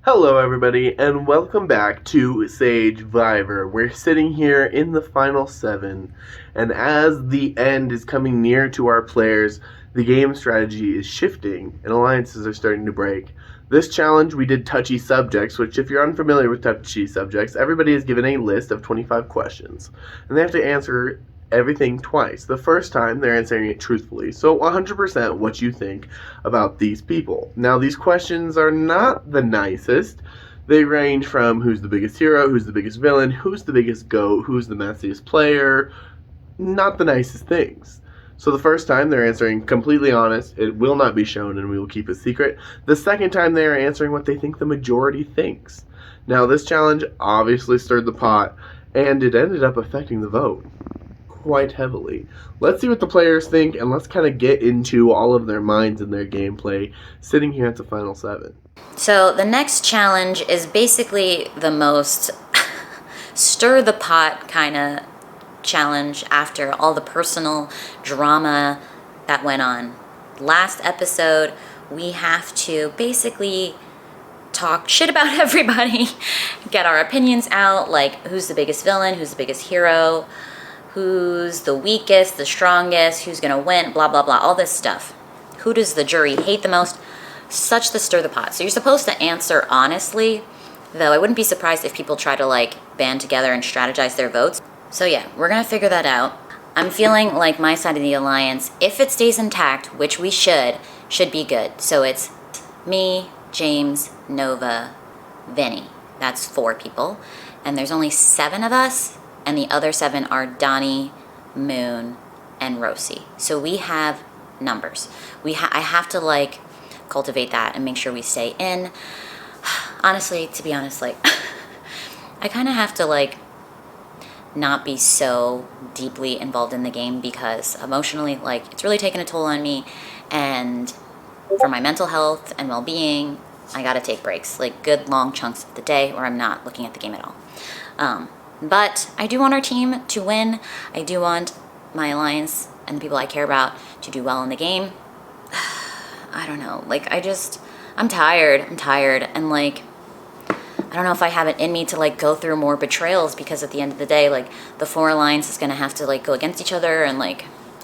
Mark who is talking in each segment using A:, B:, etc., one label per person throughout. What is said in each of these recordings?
A: Hello everybody, and welcome back to Sagevivor. We're sitting here in the final 7, and as the end is coming near to our players, the game strategy is shifting, and alliances are starting to break. This challenge, we did touchy subjects, which if you're unfamiliar with touchy subjects, everybody is given a list of 25 questions, and they have to answer everything twice. The first time, they're answering it truthfully. So 100% what you think about these people. Now, these questions are not the nicest. They range from who's the biggest hero, who's the biggest villain, who's the biggest GOAT, who's the messiest player. Not the nicest things. So the first time, they're answering completely honest. It will not be shown and we will keep it secret. The second time, they are answering what they think the majority thinks. Now, this challenge obviously stirred the pot, and it ended up affecting the vote quite heavily. Let's see what the players think, and let's kind of get into all of their minds and their gameplay sitting here at the final 7.
B: So the next challenge is basically the most stir the pot kind of challenge after all the personal drama that went on. Last episode, we have to basically talk shit about everybody, get our opinions out, like who's the biggest villain, who's the biggest hero, who's the weakest, the strongest, who's gonna win, blah, blah, blah, all this stuff. Who does the jury hate the most? Such the stir the pot. So you're supposed to answer honestly, though I wouldn't be surprised if people try to band together and strategize their votes. So yeah, we're gonna figure that out. I'm feeling like my side of the alliance, if it stays intact, which we should be good. So it's me, James, Nova, Vinny. That's 4 people. And there's only 7 of us, and the other 7 are Donnie, Moon, and Rosie. So we have numbers. I have to cultivate that and make sure we stay in. Honestly, to be honest, I kind of have to not be so deeply involved in the game because emotionally, it's really taken a toll on me, and for my mental health and well-being, I gotta take breaks, good long chunks of the day where I'm not looking at the game at all. But I do want our team to win. I do want my alliance and the people I care about to do well in the game. I don't know. I'm tired. And I don't know if I have it in me to go through more betrayals, because at the end of the day, the 4 alliance is going to have to go against each other. And I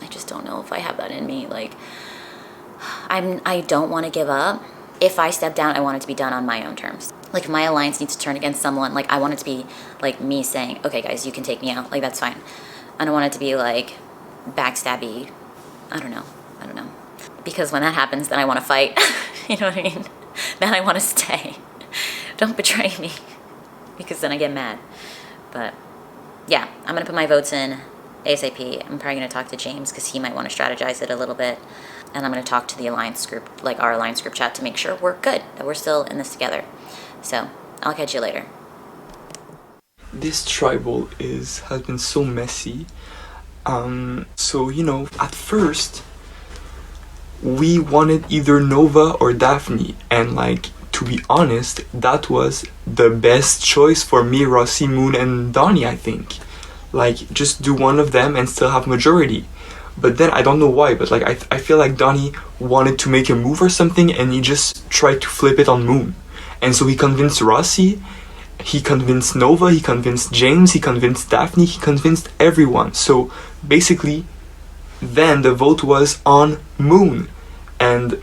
B: just don't know if I have that in me. I don't want to give up. If I step down, I want it to be done on my own terms. If my alliance needs to turn against someone, I want it to be me saying, okay guys, you can take me out, that's fine. I don't want it to be backstabby. I don't know, because when that happens, then I want to fight. You know what I mean? Then I want to stay. Don't betray me, because then I get mad. But yeah, I'm gonna put my votes in ASAP. I'm probably gonna talk to James because he might want to strategize it a little bit, and I'm gonna talk to the alliance group, our alliance group chat, to make sure we're good, that we're still in this together. So I'll catch you later.
C: This tribal has been so messy. So at first we wanted either Nova or Daphne, and to be honest, that was the best choice for me, Rossi, Moon, and Donnie, I think. Just do one of them and still have majority. But then I don't know why, but I feel like Donnie wanted to make a move or something, and he just tried to flip it on Moon. And so he convinced Rossi, he convinced Nova, he convinced James, he convinced Daphne, he convinced everyone. So basically, then the vote was on Moon. And,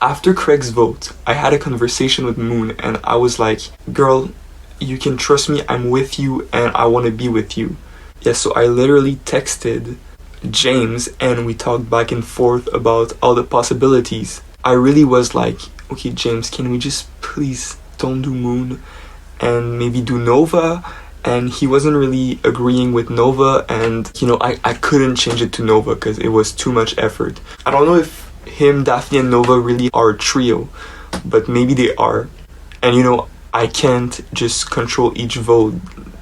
C: after Craig's vote, I had a conversation with Moon, and I was like, girl, you can trust me, I'm with you, and I want to be with you. Yeah, so I literally texted James, and we talked back and forth about all the possibilities. I really was like, okay, James, can we just please don't do Moon and maybe do Nova? And he wasn't really agreeing with Nova, and I couldn't change it to Nova because it was too much effort. I don't know if him, Daphne, and Nova really are a trio, but maybe they are. And I can't just control each vote,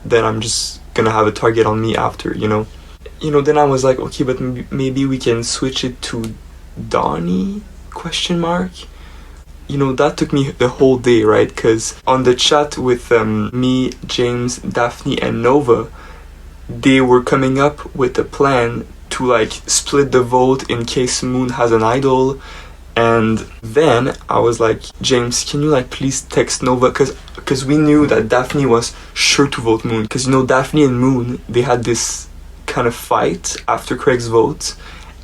C: then I'm just gonna have a target on me after, then I was like, okay, but maybe we can switch it to Donnie, ? That took me the whole day, right? Because on the chat with me, James, Daphne, and Nova, they were coming up with a plan to split the vote in case Moon has an idol, And then I was like, James, can you like please text Nova? Because we knew that Daphne was sure to vote Moon. Because Daphne and Moon, they had this kind of fight after Craig's vote.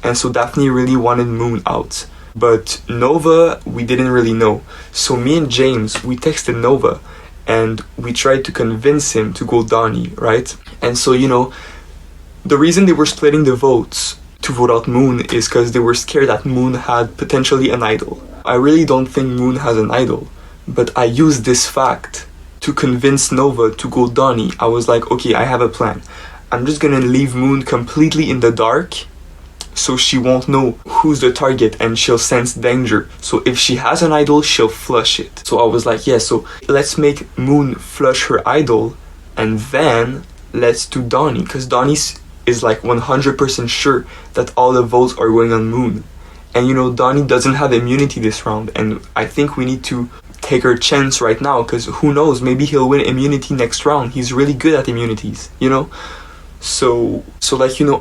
C: And so Daphne really wanted Moon out. But Nova, we didn't really know. So me and James, we texted Nova and we tried to convince him to go Donnie, right? And so, the reason they were splitting the votes to vote out Moon is because they were scared that Moon had potentially an idol. I really don't think Moon has an idol, but I used this fact to convince Nova to go Donnie. I was like, okay, I have a plan. I'm just gonna leave Moon completely in the dark so she won't know who's the target and she'll sense danger. So if she has an idol, she'll flush it. So I was like, yeah, so let's make Moon flush her idol and then let's do Donnie, because Donnie is like 100% sure that all the votes are going on Moon. And Donnie doesn't have immunity this round, and I think we need to take our chance right now, because who knows, maybe he'll win immunity next round. He's really good at immunities. So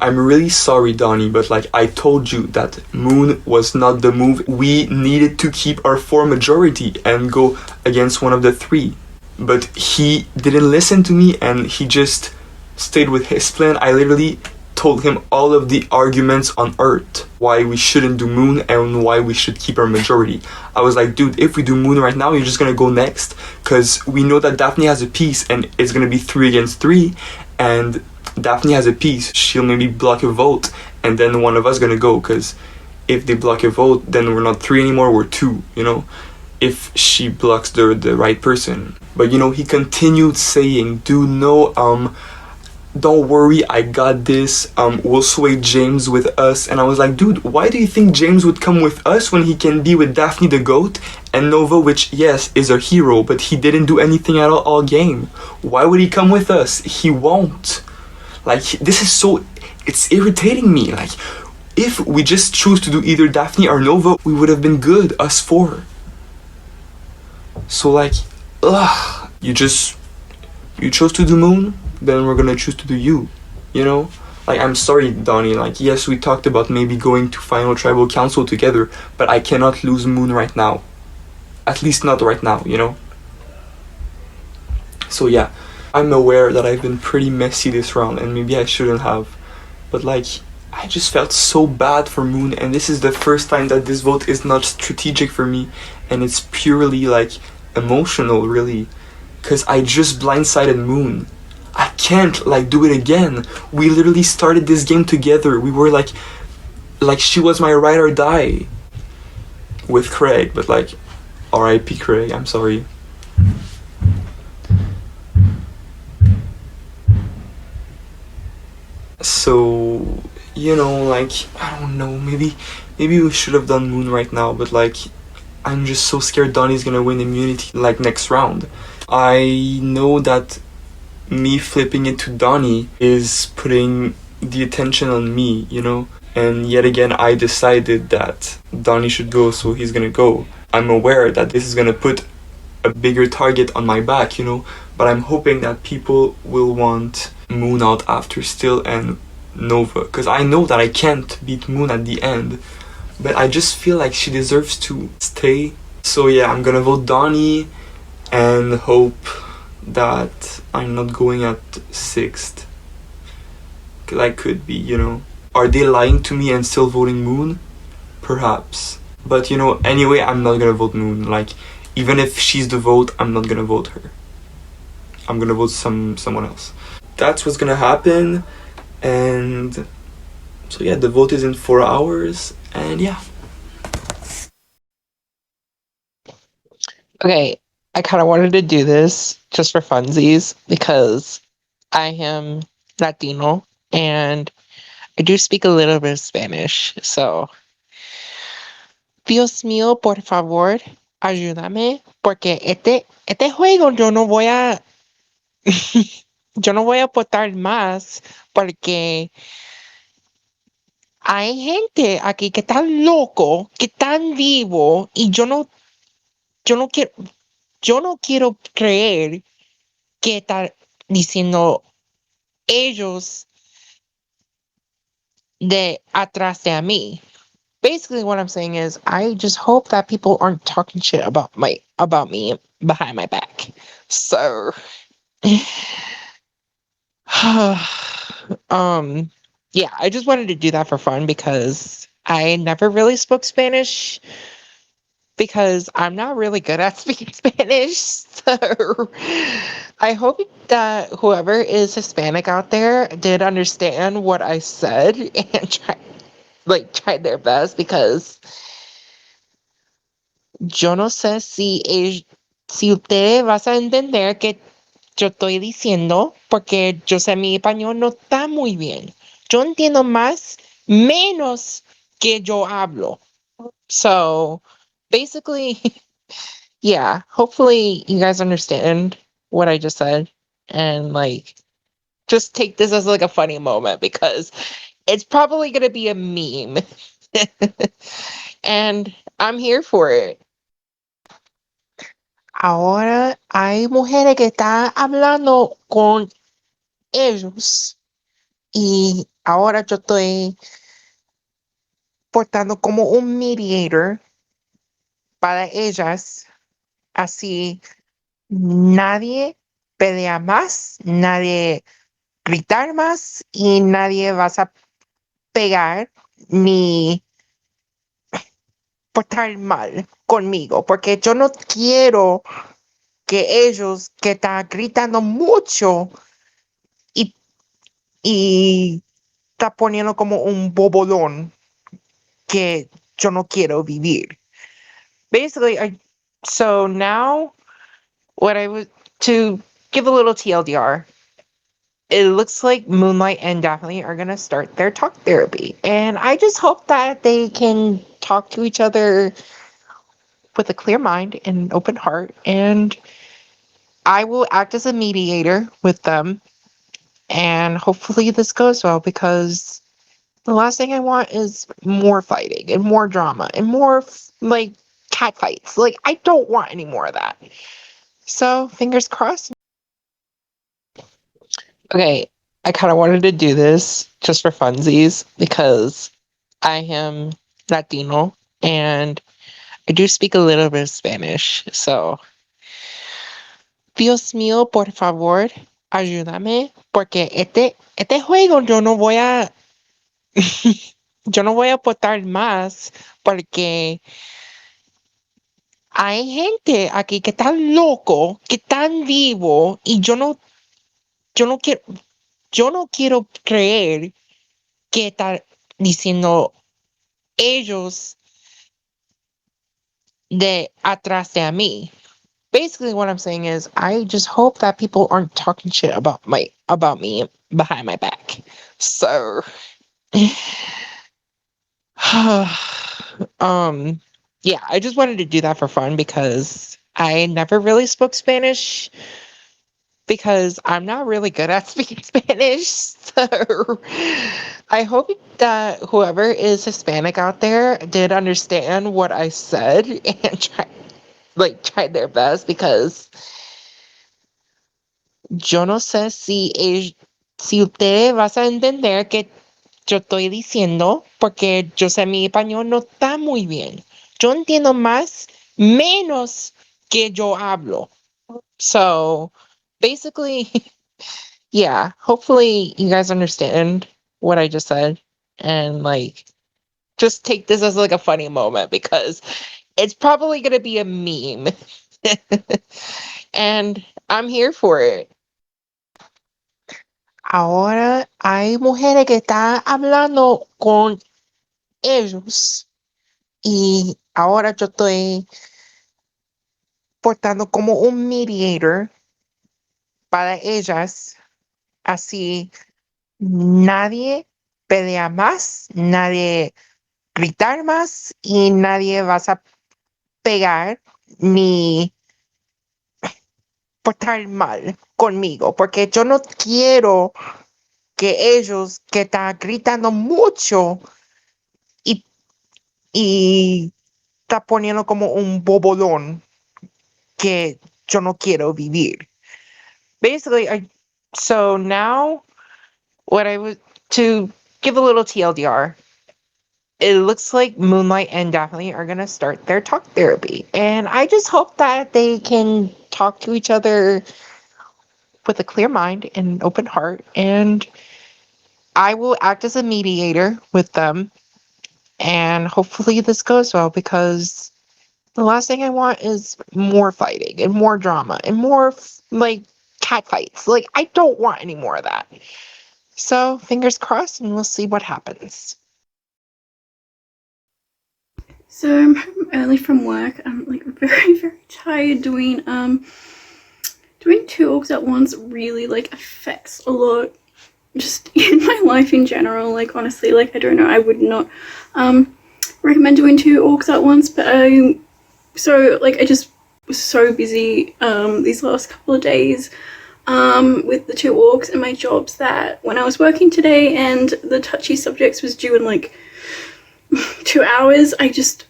C: I'm really sorry, Donnie, but like I told you that Moon was not the move. We needed to keep our 4 majority and go against one of the 3. But he didn't listen to me and he just stayed with his plan. I literally told him all of the arguments on Earth why we shouldn't do Moon and why we should keep our majority. I was like, dude, if we do Moon right now, you're just gonna go next, because we know that Daphne has a piece and it's gonna be 3 against 3, and Daphne has a piece, she'll maybe block a vote, and then one of us gonna go, because if they block a vote, then we're not 3 anymore, we're 2, if she blocks the right person. But he continued saying, dude, no, don't worry, I got this, we'll sway James with us. And I was like, dude, why do you think James would come with us when he can be with Daphne the goat and Nova, which, yes, is a hero, but he didn't do anything at all game? Why would he come with us? He won't. Like, this is so, it's irritating me. Like, if we just choose to do either Daphne or Nova, we would have been good, us 4. So like, you chose to do Moon, then we're gonna choose to do you, Like, I'm sorry, Donnie, like, yes, we talked about maybe going to Final Tribal Council together, but I cannot lose Moon right now. At least not right now, So yeah, I'm aware that I've been pretty messy this round, and maybe I shouldn't have, but like, I just felt so bad for Moon, and this is the first time that this vote is not strategic for me, and it's purely like emotional, really, because I just blindsided Moon. I can't like do it again. We literally started this game together. We were like she was my ride or die with Craig, but like, R.I.P. Craig, I'm sorry. So, like, I don't know, maybe we should have done Moon right now, but like, I'm just so scared Donnie's gonna win immunity like next round. I know that me flipping it to Donnie is putting the attention on me, and yet again I decided that Donnie should go, so he's gonna go. I'm aware that this is gonna put a bigger target on my back, but I'm hoping that people will want Moon out after still, and Nova, because I know that I can't beat Moon at the end, but I just feel like she deserves to stay. So yeah, I'm gonna vote Donnie and hope that I'm not going at 6th, because I could be, Are they lying to me and still voting Moon? Perhaps. But anyway, I'm not gonna vote Moon. Like, even if she's the vote, I'm not gonna vote her. I'm gonna vote someone else. That's what's gonna happen. And so yeah, the vote is in 4 hours, and yeah.
D: Okay, I kind of wanted to do this just for funsies because I am Latino and I do speak a little bit of Spanish. So, Dios mío, por favor, ayúdame, porque este juego yo no voy a yo no voy a aportar más porque hay gente aquí que está loco, que están vivo y yo no quiero yo no quiero creer que está diciendo ellos de atrás de mí. basically what I'm saying is I just hope that people aren't talking shit about me behind my back. So yeah, I just wanted to do that for fun because I never really spoke Spanish because I'm not really good at speaking Spanish. So I hope that whoever is Hispanic out there did understand what I said and tried their best because yo no sé si ustedes vas a entender que yo estoy diciendo porque yo sé mi español no está muy bien. Yo entiendo más, menos que yo hablo. So basically, yeah, hopefully you guys understand what I just said and just take this as a funny moment because it's probably going to be a meme. And I'm here for it. Ahora hay mujeres que están hablando con ellos y ahora yo estoy portando como un mediator para ellas. Así nadie pelea más, nadie gritar más y nadie vas a pegar ni portar mal conmigo, porque yo no quiero que ellos que están gritando mucho y, y está poniendo como un bobolón que yo no quiero vivir. Basically, so now what I would to give a little TLDR, it looks like Moonlight and Daphne are gonna start their talk therapy. And I just hope that they can talk to each other with a clear mind and an open heart. And I will act as a mediator with them. And hopefully this goes well because the last thing I want is more fighting and more drama and more cat fights. I don't want any more of that. So fingers crossed. Okay, I kind of wanted to do this just for funsies because I am Latino and I do speak a little bit of Spanish. So, Dios mío, por favor, ayúdame porque este juego yo no voy a yo no voy a aportar más porque hay gente aquí que está loco, que están vivo y yo no quiero yo no quiero creer que está diciendo ellos de atrás de a mí. Basically what I'm saying is I just hope that people aren't talking shit about me behind my back. So yeah, I just wanted to do that for fun because I never really spoke Spanish because I'm not really good at speaking Spanish. So I hope that whoever is Hispanic out there did understand what I said and tried their best because yo no sé si ustedes vas a entender que yo estoy diciendo porque yo sé mi español no está muy bien. Yo entiendo más, menos que yo hablo. So basically, yeah, hopefully you guys understand what I just said and just take this as a funny moment because it's probably going to be a meme. And I'm here for it. Ahora hay mujeres que están hablando con ellos y ahora yo estoy portando como un mediator para ellas. Así nadie pelea más, nadie gritar más y nadie vas a pegar ni portar mal conmigo, porque yo no quiero que ellos que están gritando mucho y está poniendo como un bobolón que yo no quiero vivir. Basically, so now what I would to give a little TLDR, it looks like Moonlight and Daphne are gonna start their talk therapy. And I just hope that they can talk to each other with a clear mind and an open heart. And I will act as a mediator with them. And hopefully this goes well, because the last thing I want is more fighting and more drama and more like cat fights. Like, I don't want any more of that. So fingers crossed, and we'll see what happens.
E: So I'm home early from work. I'm like very, very tired. Doing two orgs at once really like affects a lot just in my life in general. Like, honestly, like, I don't know, I would not recommend doing two orgs at once, but I just was so busy these last couple of days with the two orgs and my jobs, that when I was working today and the touchy subjects was due in like 2 hours, I just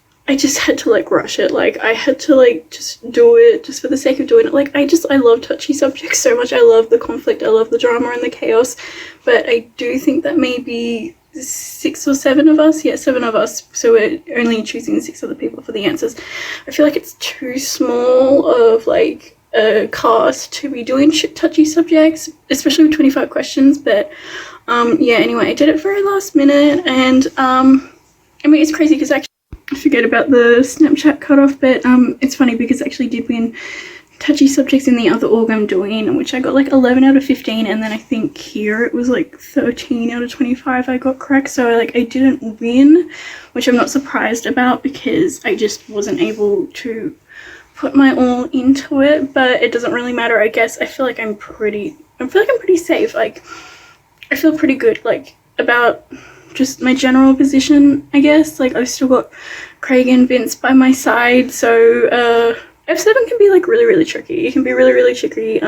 E: had to like rush it. Like, I had to like just do it just for the sake of doing it. Like, I love touchy subjects so much. I love the conflict, I love the drama and the chaos, but I do think that maybe 6 or 7 of us, 7 of us, so we're only choosing 6 other people for the answers. I feel like it's too small of like a cast to be doing touchy subjects, especially with 25 questions. But anyway, I did it very last minute, and I mean, it's crazy because actually I forget about the Snapchat cutoff, but it's funny because I actually did win touchy subjects in the other org I'm doing, which I got like 11 out of 15, and then I think here it was like 13 out of 25 I got correct. So like, I didn't win, which I'm not surprised about because I just wasn't able to put my all into it, but it doesn't really matter, I guess. I feel like I'm pretty safe. Like, I feel pretty good like about just my general position, I guess. Like, I've still got Craig and Vince by my side, so F7 can be like really, really tricky. It can be really, really tricky.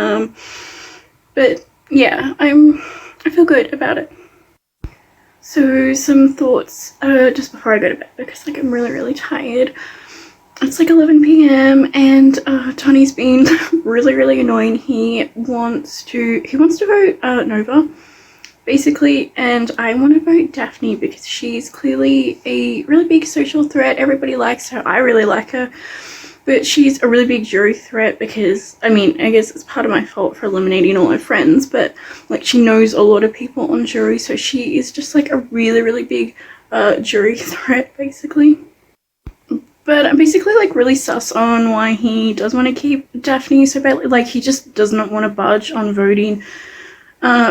E: But yeah, I feel good about it. So some thoughts just before I go to bed, because like I'm really, really tired. It's like 11 p.m. and Tony's been really, really annoying. He wants to vote Nova, basically, and I want to vote Daphne because she's clearly a really big social threat. Everybody likes her. I really like her. But she's a really big jury threat because, I mean, I guess it's part of my fault for eliminating all my friends, but like, she knows a lot of people on jury, so she is just like a really, really big jury threat, basically. But I'm basically like really sus on why he does want to keep Daphne so badly. Like, he just does not want to budge on voting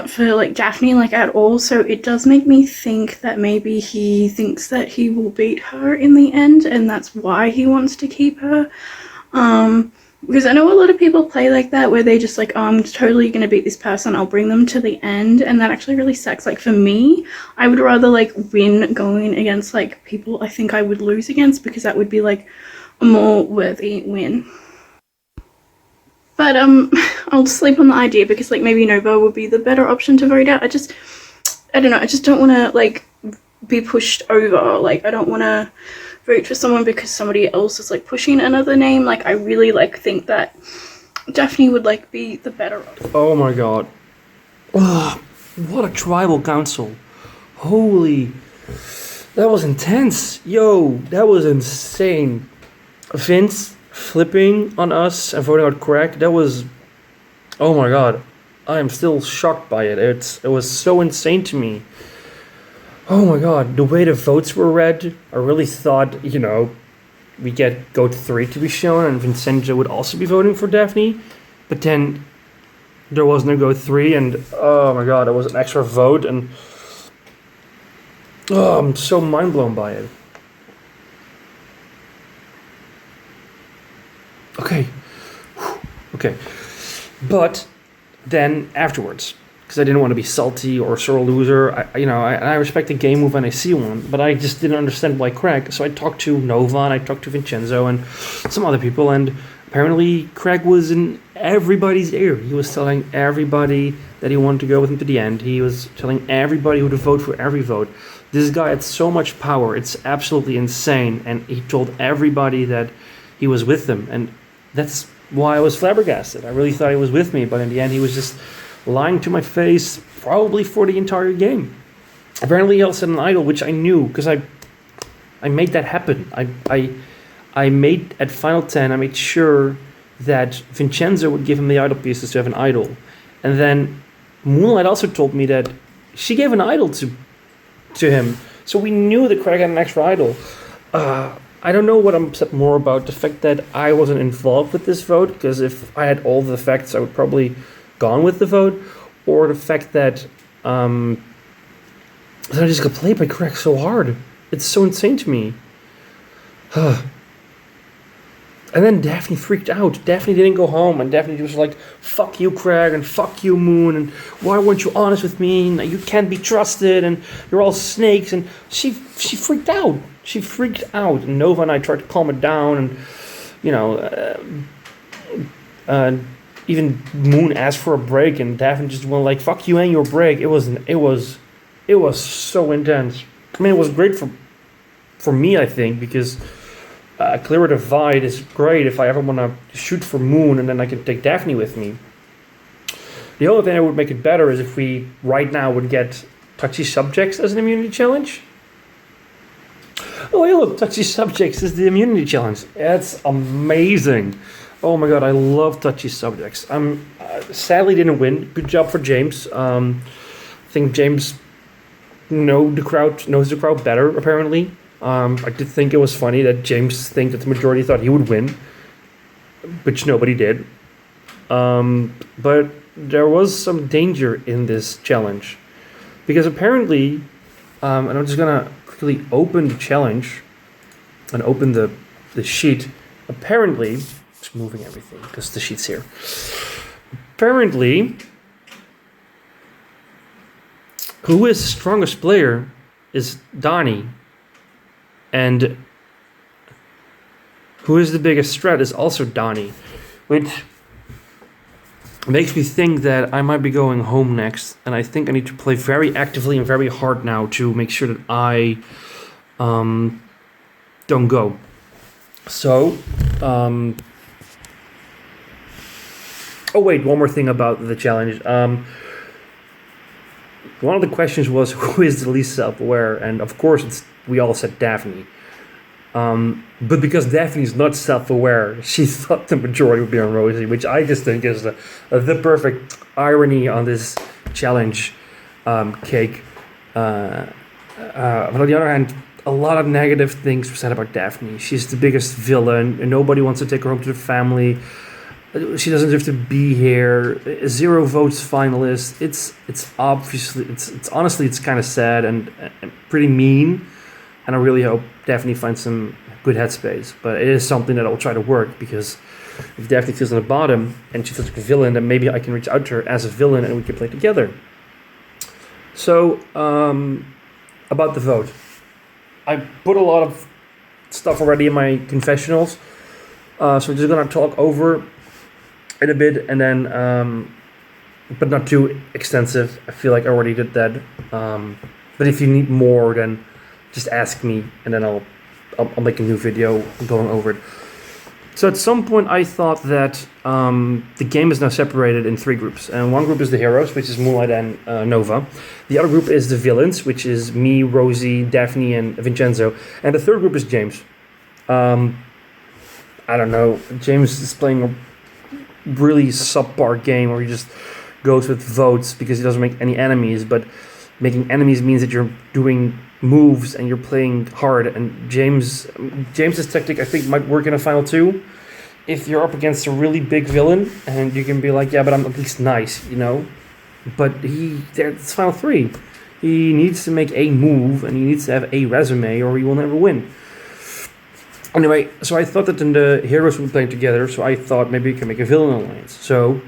E: for like Daphne like at all. So it does make me think that maybe he thinks that he will beat her in the end, and that's why he wants to keep her. Because I know a lot of people play like that, where they just like, oh, I'm totally gonna beat this person, I'll bring them to the end, and that actually really sucks. Like, for me, I would rather like win going against like people I think I would lose against, because that would be like a more worthy win. But I'll sleep on the idea, because like maybe Nova would be the better option to vote out. I don't know, I just don't want to like be pushed over. Like, I don't want to vote for someone because somebody else is like pushing another name. Like, I really like think that Daphne would like be the better option.
F: Oh my god. Ugh, what a tribal council. Holy, that was intense. Yo, that was insane. Vince flipping on us and voting out Craig, that was, oh my god, I am still shocked by it. It was so insane to me. Oh my god, the way the votes were read, I really thought, you know, we get GOAT 3 to be shown and Vincenzo would also be voting for Daphne, but then there was no GOAT 3, and oh my god, there was an extra vote, and oh, I'm so mind blown by it. Okay, but then afterwards, because I didn't want to be salty or sore loser, I respect the game move when I see one, but I just didn't understand why Craig. So I talked to Nova and I talked to Vincenzo and some other people, and apparently Craig was in everybody's ear. He was telling everybody that he wanted to go with him to the end. He was telling everybody who to vote for every vote. This guy had so much power, it's absolutely insane, and he told everybody that he was with them, and that's why I was flabbergasted. I really thought he was with me, but in the end he was just lying to my face, probably for the entire game. Apparently he also had an idol, which I knew, because I made that happen. I made at final 10. I made sure that Vincenzo would give him the idol pieces to have an idol, and then Moonlight also told me that she gave an idol to him, so we knew that Craig had an extra idol. I don't know what I'm upset more about, the fact that I wasn't involved with this vote, because if I had all the facts, I would probably gone with the vote, or the fact that I just got played by Craig so hard. It's so insane to me. And then Daphne freaked out. Daphne didn't go home, and Daphne was like, fuck you, Craig, and fuck you, Moon, and why weren't you honest with me, and you can't be trusted, and you're all snakes, and she freaked out. She freaked out, and Nova and I tried to calm her down, and, you know, even Moon asked for a break, and Daphne just went like, fuck you and your break. It was so intense. I mean, it was great for me, I think, because clear a divide is great if I ever want to shoot for Moon, and then I can take Daphne with me. The only thing that would make it better is if we right now would get touchy subjects as an immunity challenge. Oh, hey, look, touchy subjects is the immunity challenge. That's amazing. Oh my god, I love touchy subjects. Sadly didn't win. Good job for James. I think James knows the crowd better, apparently. I did think it was funny that James think that the majority thought he would win, which nobody did. But there was some danger in this challenge, because apparently, and I'm just gonna quickly open the challenge and open the sheet. Apparently, just moving everything because the sheet's here. Apparently, who is the strongest player is Donnie. And who is the biggest threat is also Donnie, which makes me think that I might be going home next, and I think I need to play very actively and very hard now to make sure that I don't go. So, oh wait, one more thing about the challenge. One of the questions was, who is the least self-aware? And of course, we all said Daphne. But because Daphne's not self-aware, she thought the majority would be on Rosie, which I just think is the perfect irony on this challenge cake. But on the other hand, a lot of negative things were said about Daphne. She's the biggest villain, and nobody wants to take her home to the family. She doesn't deserve to be here. 0 votes finalist. It's obviously, it's honestly, it's kind of sad and pretty mean. And I really hope Daphne finds some good headspace. But it is something that I will try to work, because if Daphne feels on the bottom and she feels like a villain, then maybe I can reach out to her as a villain and we can play together. So, about the vote. I put a lot of stuff already in my confessionals. So I'm just going to talk over it a bit, and then, but not too extensive. I feel like I already did that. But if you need more, then just ask me, and then I'll make a new video going over it. So at some point I thought that the game is now separated in 3 groups. And one group is the heroes, which is Moonlight and Nova. The other group is the villains, which is me, Rosie, Daphne, and Vincenzo. And the third group is James. I don't know. James is playing a really subpar game where he just goes with votes because he doesn't make any enemies. But making enemies means that you're doing moves and you're playing hard, and James's tactic I think might work in a final 2 if you're up against a really big villain and you can be like, yeah, but I'm at least nice, you know. But it's final 3. He needs to make a move and he needs to have a resume or he will never win. Anyway, so I thought that then the heroes would be playing together, so I thought maybe we can make a villain alliance. So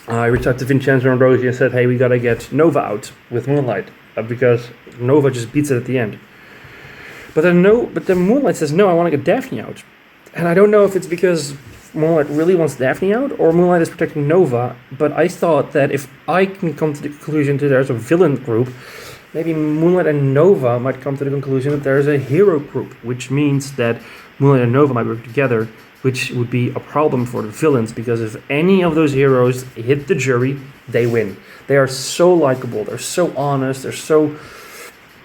F: I reached out to Vincenzo and Rosie and said, hey, we gotta get Nova out with Moonlight, because Nova just beats it at the end. But then Moonlight says, no, I want to get Daphne out. And I don't know if it's because Moonlight really wants Daphne out or Moonlight is protecting Nova, but I thought that if I can come to the conclusion that there's a villain group, maybe Moonlight and Nova might come to the conclusion that there's a hero group, which means that Moonlight and Nova might work together, which would be a problem for the villains, because if any of those heroes hit the jury, they win. They are so likable, they're so honest, they're so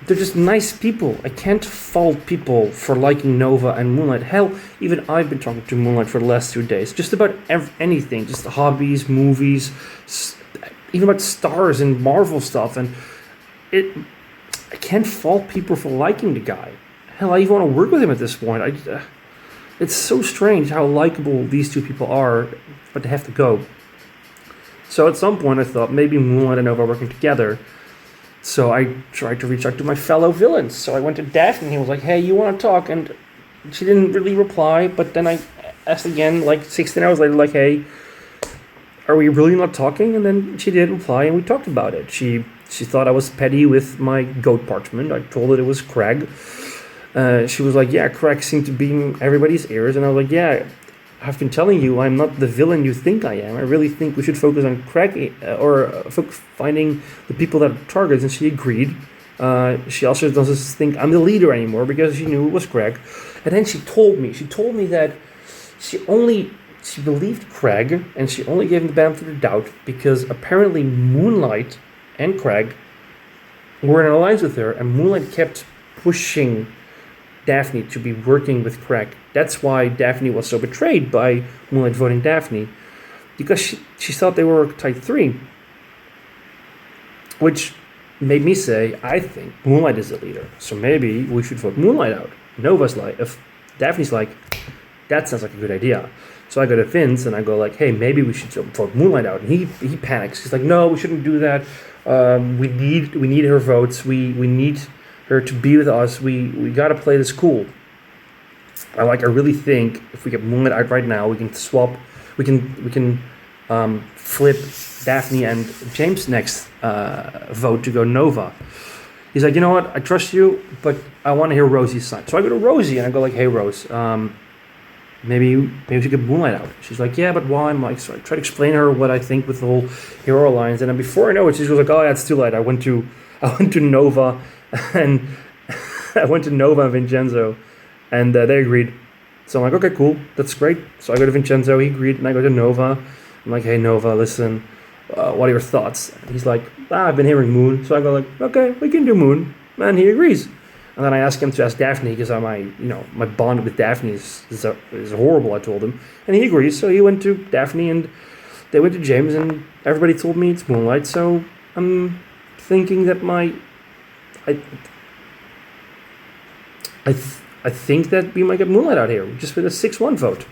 F: they're just nice people. I can't fault people for liking Nova and Moonlight. Hell, even I've been talking to Moonlight for the last 2 days. Just about anything. Just hobbies, movies, even about stars and Marvel stuff. And I can't fault people for liking the guy. Hell, I even want to work with him at this point. It's so strange how likable these two people are, but they have to go. So at some point I thought maybe Moonlight and Nova are working together. So I tried to reach out to my fellow villains. So I went to Daphne and he was like, hey, you want to talk? And she didn't really reply, but then I asked again, like 16 hours later, like, hey, are we really not talking? And then she did reply and we talked about it. She thought I was petty with my goat parchment. I told her it was Craig. She was like, yeah, Craig seemed to be in everybody's ears. And I was like, yeah, I've been telling you I'm not the villain you think I am. I really think we should focus on Craig finding the people that are targets. And she agreed. She also doesn't think I'm the leader anymore because she knew it was Craig. And then she told me that she believed Craig and she only gave him the benefit of the doubt because apparently Moonlight and Craig were in an alliance with her, and Moonlight kept pushing Daphne to be working with Craig. That's why Daphne was so betrayed by Moonlight voting Daphne, because she thought they were type 3. Which made me say, I think Moonlight is the leader, so maybe we should vote Moonlight out. Nova's like, if Daphne's like, that sounds like a good idea. So I go to Vince and I go like, hey, maybe we should vote Moonlight out. And he panics. He's like, no, we shouldn't do that. We need her votes. We need her to be with us. We got to play this cool. I really think if we get Moonlight out right now, we can swap. We can flip Daphne and James' next vote to go Nova. He's like, you know what? I trust you, but I want to hear Rosie's side. So I go to Rosie and I go like, hey Rose, maybe we should get Moonlight out. She's like, yeah, but why? I'm like, so I try to explain to her what I think with the whole Hero Alliance, and then before I know it, she goes like, oh, that's too late. I went to Nova, and I went to Nova and Vincenzo, and they agreed. So I'm like, okay, cool, that's great. So I go to Vincenzo, he agreed, and I go to Nova. I'm like, hey Nova, listen, what are your thoughts? And he's like, I've been hearing Moon. So I go like, okay, we can do Moon, and he agrees. And then I asked him to ask Daphne because my bond with Daphne is horrible, I told him. And he agrees, so he went to Daphne and they went to James and everybody told me it's Moonlight. So I'm thinking that I think that we might get Moonlight out here, just with a 6-1 vote.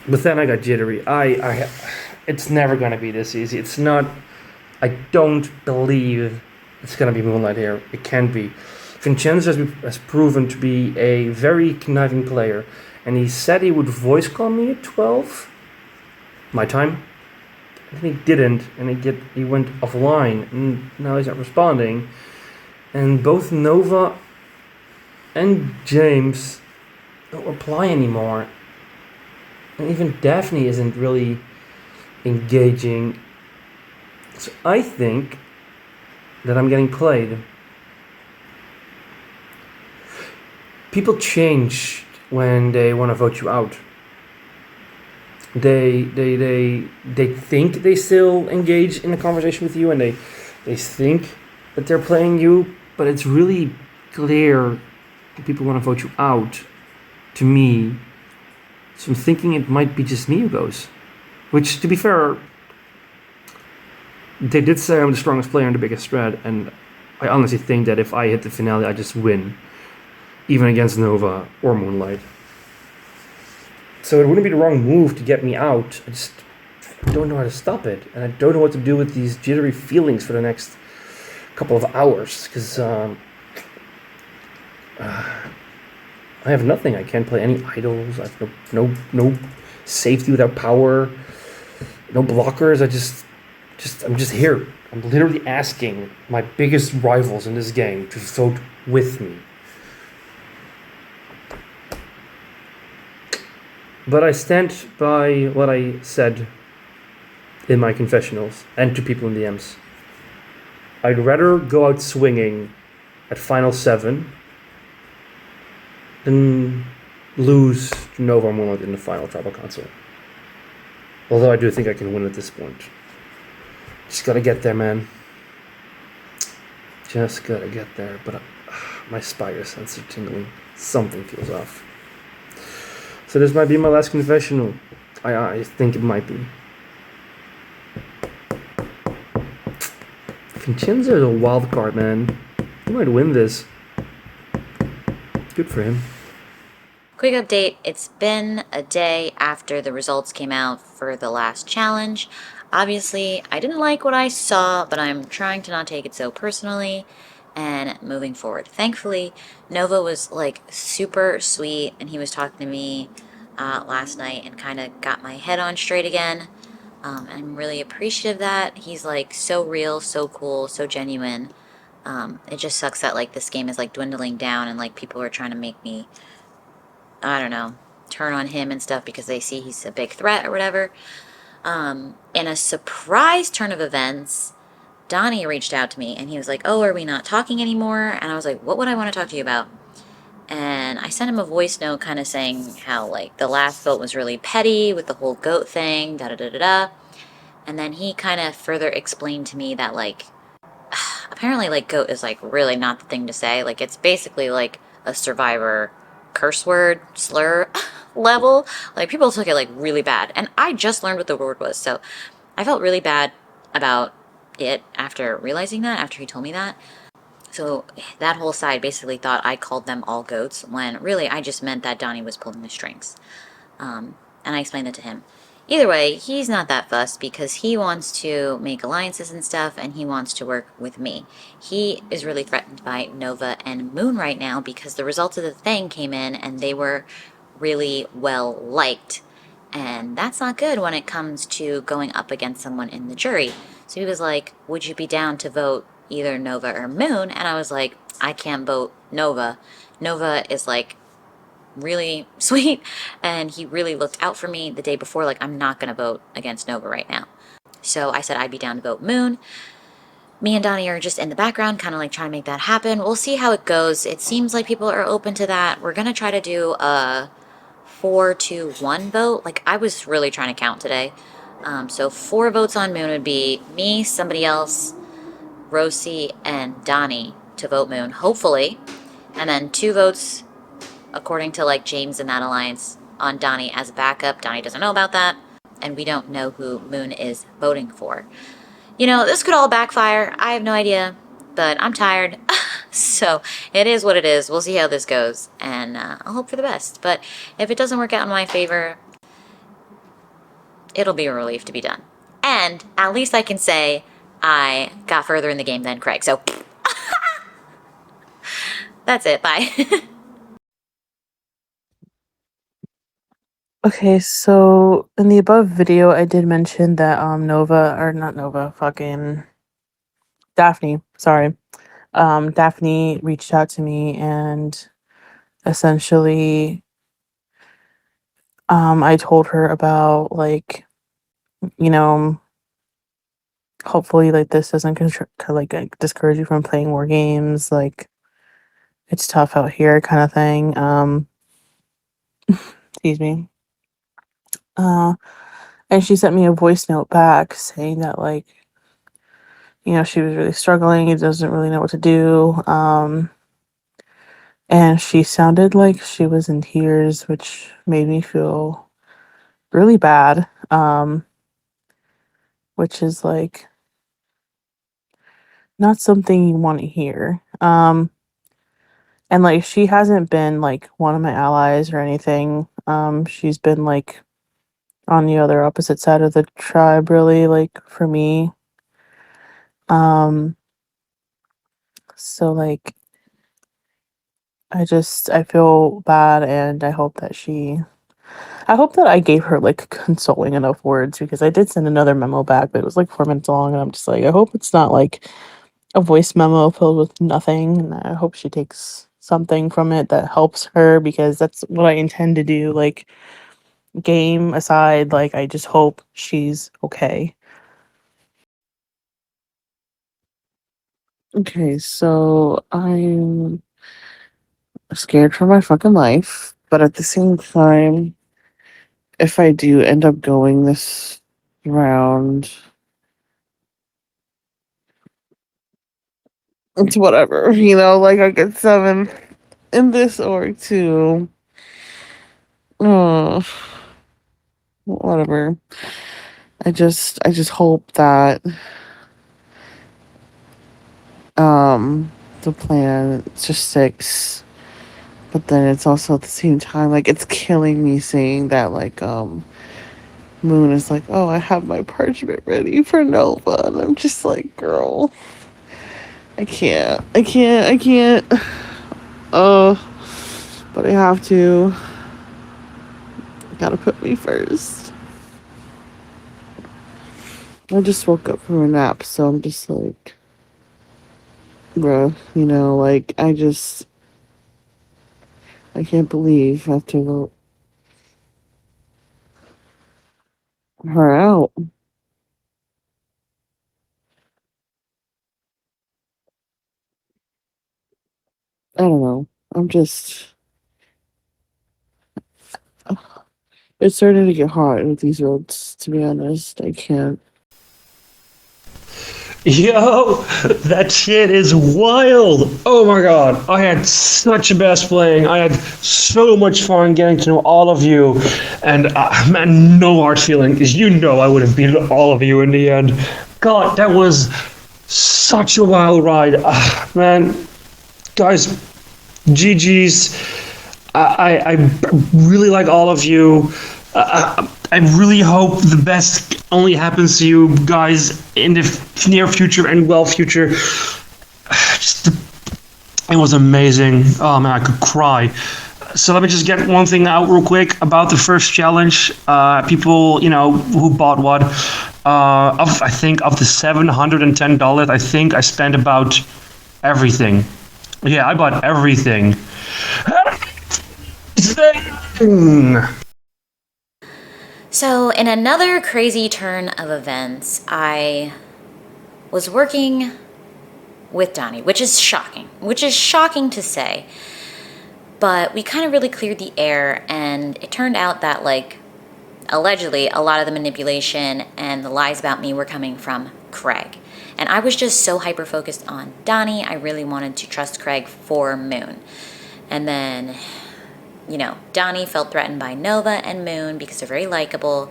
F: But then I got jittery. It's never going to be this easy. It's not... I don't believe it's going to be Moonlight here. It can't be. Vincenzo has proven to be a very conniving player, and he said he would voice call me at 12 my time. And he didn't, and he went offline, and now he's not responding. And both Nova and James don't reply anymore. And even Daphne isn't really engaging. So I think that I'm getting played. People change when they want to vote you out. They think they still engage in a conversation with you, and they think that they're playing you, but it's really clear that people want to vote you out to me. So I'm thinking it might be just me who goes. Which, to be fair, they did say I'm the strongest player and the biggest threat, and I honestly think that if I hit the finale, I just win, even against Nova or Moonlight. So it wouldn't be the wrong move to get me out. I just don't know how to stop it, and I don't know what to do with these jittery feelings for the next couple of hours, because I have nothing. I can't play any idols. I have no safety without power, no blockers. I'm just here. I'm literally asking my biggest rivals in this game to vote with me. But I stand by what I said in my confessionals and to people in the DMs. I'd rather go out swinging at Final 7 than lose to Nova Moonlight in the final Tribal Council. Although I do think I can win at this point. Just gotta get there, man. Just gotta get there, but my spider sense are tingling. Something feels off. So this might be my last confessional. I think it might be. Vincenzo's a wild card, man. He might win this. Good for him.
B: Quick update, it's been a day after the results came out for the last challenge. Obviously, I didn't like what I saw, but I'm trying to not take it so personally and moving forward. Thankfully, Nova was like super sweet and he was talking to me last night and kind of got my head on straight again. I'm really appreciative of that. He's like so real, so cool, so genuine. It just sucks that like this game is like dwindling down and like people are trying to make me, I don't know, turn on him and stuff because they see he's a big threat or whatever. In a surprise turn of events, Donnie reached out to me and he was like, "Oh, are we not talking anymore?" And I was like, "What would I want to talk to you about?" And I sent him a voice note kind of saying how like the last vote was really petty with the whole goat thing, da da da da da. And then he kind of further explained to me that like apparently like goat is like really not the thing to say. Like it's basically like a Survivor curse word slur level. Like people took it like really bad. And I just learned what the word was. So I felt really bad about it after realizing that, after he told me that. So that whole side basically thought I called them all goats when really I just meant that Donnie was pulling the strings. And I explained that to him. Either way, he's not that fussed because he wants to make alliances and stuff and he wants to work with me. He is really threatened by Nova and Moon right now because the results of the thing came in and they were really well liked. And that's not good when it comes to going up against someone in the jury. So he was like, "Would you be down to vote either Nova or Moon?" And I was like, "I can't vote Nova. Nova is like really sweet and he really looked out for me the day before. Like, I'm not gonna vote against Nova right now." So I said I'd be down to vote Moon. Me and Donnie are just in the background kind of like trying to make that happen. We'll see how it goes. It seems like people are open to that. We're gonna try to do a 4-2-1 vote. Like, I was really trying to count today. So 4 votes on Moon would be me, somebody else, Rosie, and Donnie to vote Moon, hopefully. And then 2 votes according to like James and that alliance, on Donnie as a backup. Donnie doesn't know about that, and we don't know who Moon is voting for. You know, this could all backfire. I have no idea, but I'm tired. So it is what it is. We'll see how this goes, and I'll hope for the best. But if it doesn't work out in my favor, it'll be a relief to be done. And at least I can say I got further in the game than Craig. So that's it. Bye.
G: Okay, so in the above video, I did mention that Nova, or not Nova, fucking Daphne, sorry. Daphne reached out to me and essentially I told her about like, you know, hopefully like this doesn't discourage you from playing more games, like it's tough out here kind of thing. Excuse me. And she sent me a voice note back saying that like, you know, she was really struggling, doesn't really know what to do. And she sounded like she was in tears, which made me feel really bad. Which is like not something you want to hear. And like she hasn't been like one of my allies or anything. She's been like on the other opposite side of the tribe, really, like for me. Um, so like I feel bad and I hope that I gave her like consoling enough words because I did send another memo back, but it was like 4 minutes long and I'm just like, I hope it's not like a voice memo filled with nothing, and I hope she takes something from it that helps her because that's what I intend to do. Like, game aside, like, I just hope she's okay. Okay, so I'm scared for my fucking life, but at the same time, if I do end up going this round, it's whatever, like I get 7 in this org too. Oh, whatever. I just hope that the plan just sticks. But then it's also at the same time, like, it's killing me seeing that, like, Moon is like, oh, I have my parchment ready for Nova. And I'm just like, girl, I can't. But I have to. Gotta put me first. I just woke up from a nap, so I'm just like, bruh, like, I can't believe I have to vote her out. I don't know. I'm just. It's starting to get hot with these votes, to be honest. I can't.
F: Yo, that shit is wild. Oh my god, I had such a blast playing. I had so much fun getting to know all of you. And man, no hard feelings. I would have beaten all of you in the end. God, that was such a wild ride. Man, guys, GG's. I really like all of you. I really hope the best only happens to you guys in the near future and well future. It was amazing. Oh man, I could cry. So let me just get one thing out real quick about the first challenge. People, who bought what. I think of the $710, I think I spent about everything. Yeah, I bought everything.
B: So, in another crazy turn of events, I was working with Donnie, which is shocking to say. But we kind of really cleared the air, and it turned out that, like, allegedly, a lot of the manipulation and the lies about me were coming from Craig. And I was just so hyper-focused on Donnie, I really wanted to trust Craig for Moon. And then, Donnie felt threatened by Nova and Moon because they're very likable.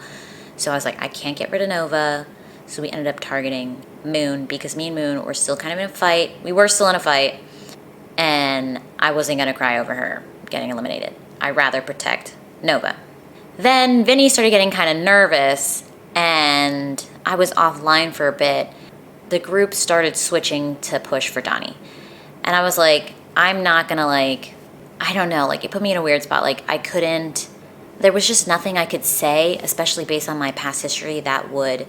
B: So I was like, I can't get rid of Nova. So we ended up targeting Moon because me and Moon were still kind of in a fight. We were still in a fight. And I wasn't going to cry over her getting eliminated. I'd rather protect Nova. Then Vinny started getting kind of nervous, and I was offline for a bit. The group started switching to push for Donnie. And I was like, I'm not going to, I don't know, it put me in a weird spot. There was just nothing I could say, especially based on my past history, that would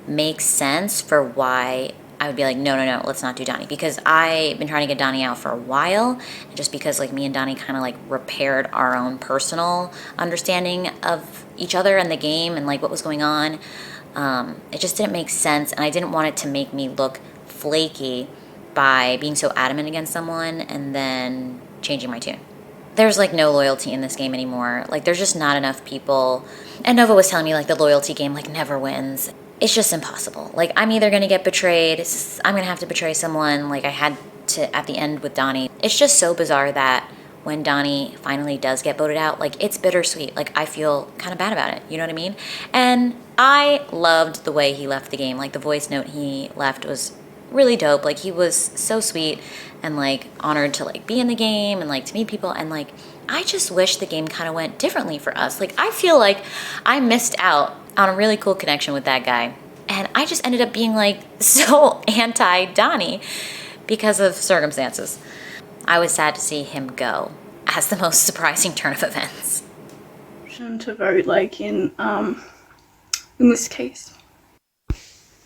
B: make sense for why I would be like, no, let's not do Donnie. Because I've been trying to get Donnie out for a while. And just because, me and Donnie kind of, repaired our own personal understanding of each other and the game and, what was going on, it just didn't make sense. And I didn't want it to make me look flaky by being so adamant against someone and then changing my tune. There's no loyalty in this game anymore. There's just not enough people. And Nova was telling me the loyalty game never wins. It's just impossible. I'm either gonna get betrayed, I'm gonna have to betray someone I had to at the end with Donnie. It's just so bizarre that when Donnie finally does get voted out, it's bittersweet. I feel kind of bad about it, you know what I mean? And I loved the way he left the game. The voice note he left was really dope. He was so sweet and honored to be in the game and to meet people, and I just wish the game kind of went differently for us. I feel like I missed out on a really cool connection with that guy, and I just ended up being so anti-Donnie because of circumstances. I was sad to see him go as the most surprising turn of events.
E: To vote in this case.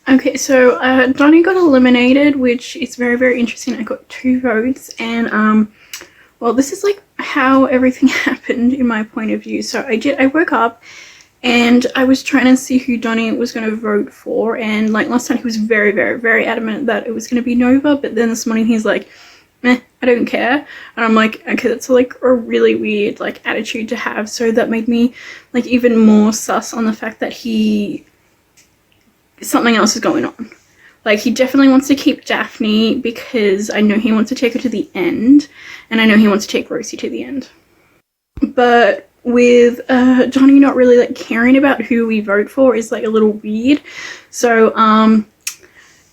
E: Okay, so Donnie got eliminated, which is very, very interesting. I got 2 votes, and well, this is how everything happened in my point of view. So I woke up and I was trying to see who Donnie was going to vote for, and last time he was very, very, very adamant that it was going to be Nova, but then this morning he's like, I don't care. And I'm like, okay, that's a really weird attitude to have. So that made me even more sus on the fact that something else is going on. Like, he definitely wants to keep Daphne because I know he wants to take her to the end, and I know he wants to take Rosie to the end. But with Johnny not really like caring about who we vote for is like a little weird. So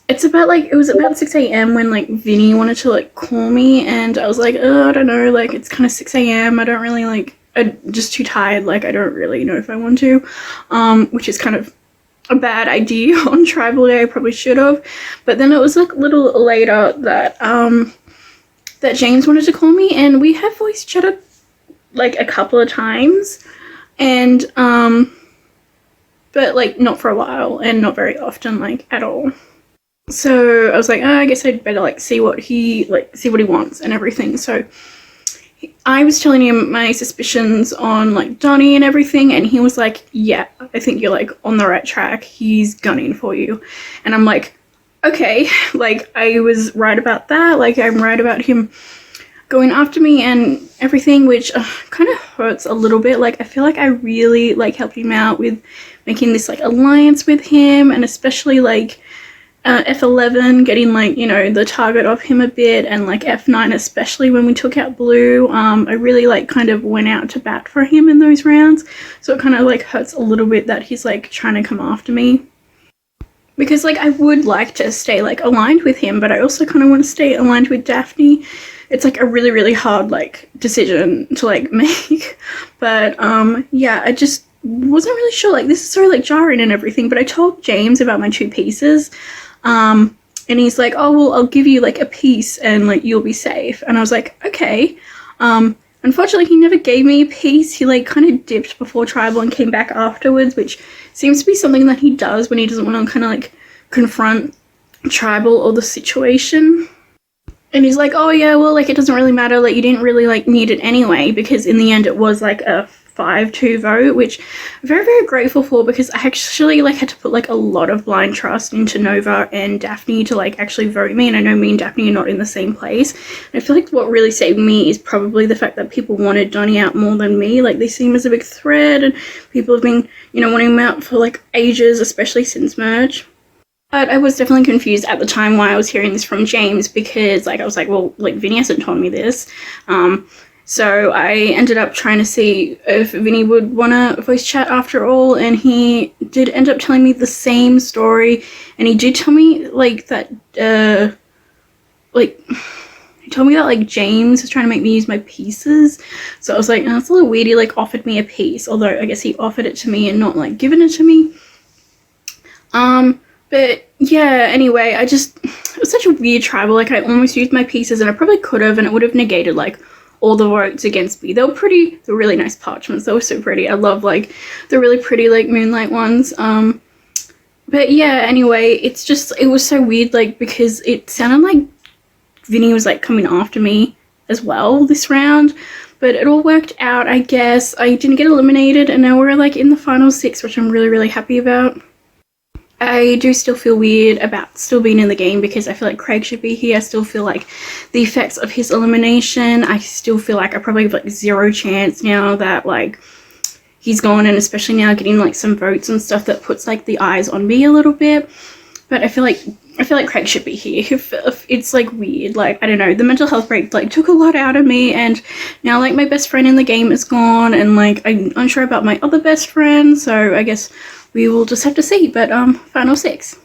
E: it's about like, it was about 6 a.m. when like Vinny wanted to like call me, and I was like, oh, I don't know, like it's kind of 6 a.m. I don't really like, I'm just too tired, like I don't really know if I want to, which is kind of a bad idea on tribal day. I probably should have. But then it was like a little later that that James wanted to call me, and we have voice chatted like a couple of times, and but like not for a while and not very often, like at all. So I was like, oh, I guess I'd better like see what he wants and everything. So I was telling him my suspicions on like Donnie and everything, and he was like, yeah, I think you're like on the right track. He's gunning for you. And I'm like, okay, like I was right about that. Like I'm right about him going after me and everything, which kind of hurts a little bit. Like I feel like I really like helped him out with making this like alliance with him, and especially like F11 getting like, you know, the target of him a bit, and like F9 especially when we took out Blue. I really like kind of went out to bat for him in those rounds, so it kind of like hurts a little bit that he's like trying to come after me, because like I would like to stay like aligned with him, but I also kind of want to stay aligned with Daphne. It's like a really, really hard like decision to like make. But yeah, I just wasn't really sure. Like this is so like jarring and everything, but I told James about my 2 pieces. And he's like, oh, well, I'll give you like a piece and like you'll be safe. And I was like, okay. Unfortunately, he never gave me a piece. He like kind of dipped before tribal and came back afterwards, which seems to be something that he does when he doesn't want to kind of like confront tribal or the situation. And he's like, oh yeah, well, like it doesn't really matter, like you didn't really like need it anyway, because in the end it was like a 5-2 vote, which I'm very, very grateful for, because I actually like had to put like a lot of blind trust into Nova and Daphne to like actually vote me, and I know me and Daphne are not in the same place. And I feel like what really saved me is probably the fact that people wanted Donnie out more than me. Like they see him as a big threat, and people have been, you know, wanting him out for like ages, especially since merge. But I was definitely confused at the time why I was hearing this from James, because like I was like, well, like Vinny hasn't told me this. So I ended up trying to see if Vinny would want to voice chat after all, and he did end up telling me the same story, and he did tell me like that, he told me that like James was trying to make me use my pieces. So I was like, oh, that's a little weird. He like offered me a piece, although I guess he offered it to me and not like given it to me. But yeah, anyway, it was such a weird tribal. Like I almost used my pieces, and I probably could have, and it would have negated like all the votes against me. They were really nice parchments. They were so pretty. I love like the really pretty like moonlight ones. But yeah, anyway, it was so weird, like because it sounded like Vinny was like coming after me as well this round. But it all worked out, I guess. I didn't get eliminated, and now we're like in the final 6, which I'm really, really happy about. I do still feel weird about still being in the game, because I feel like Craig should be here. I still feel like the effects of his elimination, I still feel like I probably have like 0 chance now that like he's gone, and especially now getting like some votes and stuff that puts like the eyes on me a little bit. But I feel like Craig should be here. It's like weird, like I don't know, the mental health break like took a lot out of me, and now like my best friend in the game is gone, and like I'm unsure about my other best friend, so I guess we will just have to see. But final 6.